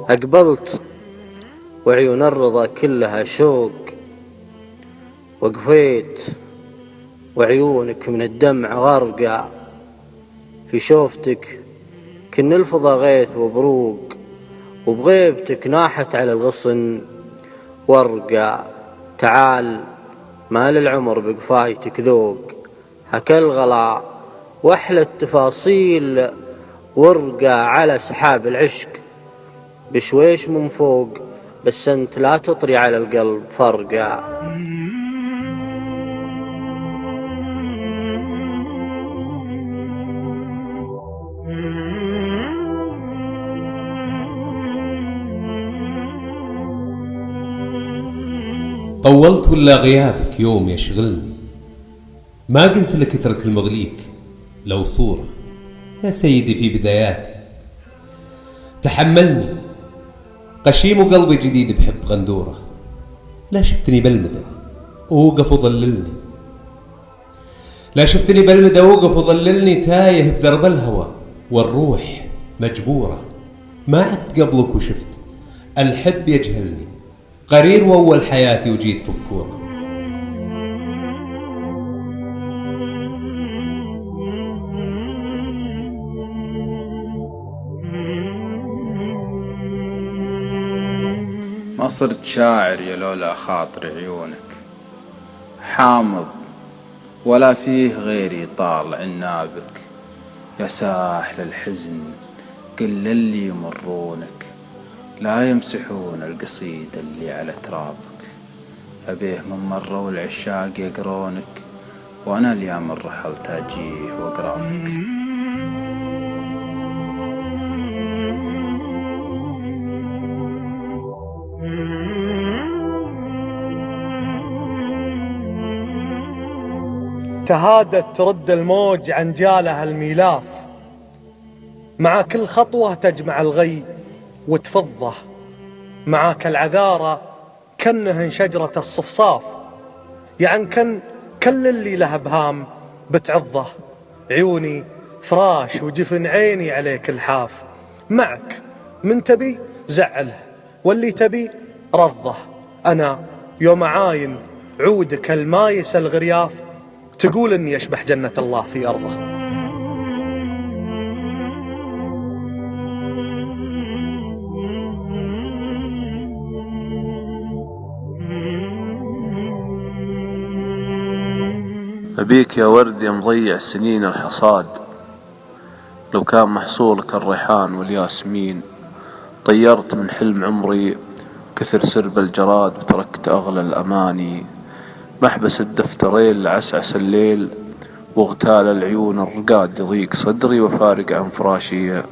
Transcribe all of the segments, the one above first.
أقبلت وعيون الرضا كلها شوق، وقفيت وعيونك من الدمع غرقع، في شوفتك كن الفضا غيث وبروق، وبغيبتك ناحت على الغصن وارقع. تعال ما للعمر بقفايتك ذوق، هكا الغلا واحلى التفاصيل، وارقع على سحاب العشق بشويش من فوق، بس انت لا تطري على القلب فارقع. طولت ولا غيابك يوم يشغلني، ما قلت لك اترك المغليك لو صورة يا سيدي في بداياتي. تحملني قشيم وقلبي جديد بحب غندورة، لا شفتني بالمدى اوقف وظللني، لا شفتني بالمدى اوقف وظللني، تايه بدرب الهوى والروح مجبورة. ما عدت قبلك وشفت الحب يجهلني، قرير وأول حياتي وجيت في بكورة. ما صرت شاعر يا لولا خاطر عيونك، حامض ولا فيه غيري طال عنابك، يا ساحل الحزن قل للي يمرونك لا يمسحون القصيدة اللي على ترابك. أبيه من مرة والعشاق يقرونك، وأنا اليوم رحلت أجيه وأقرابك. تهادت ترد الموج عن جالها الميلاف، مع كل خطوة تجمع الغي وتفضه، معاك العذارى كنهن شجرة الصفصاف، يعني كل اللي له بهام بتعضه. عيوني فراش وجفن عيني عليك الحاف، معك من تبي زعله واللي تبي رضه. أنا يوم عاين عودك المايس الغرياف، تقول اني اشبح جنة الله في ارضه. أبيك يا ورد يا مضيع سنين الحصاد، لو كان محصولك الريحان والياسمين. طيرت من حلم عمري كثر سرب الجراد، وتركت أغلى الأماني. محبس الدفترين لعسعس الليل، واغتال العيون الرقاد يضيق صدري، وفارق عن فراشي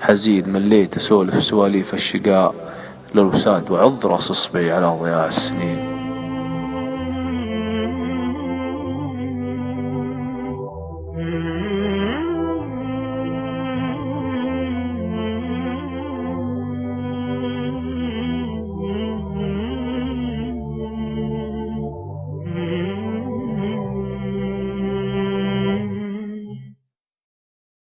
حزين مليت أسولف سواليف الشقاء للوساد، وعض راس إصبعي على ضياع السنين.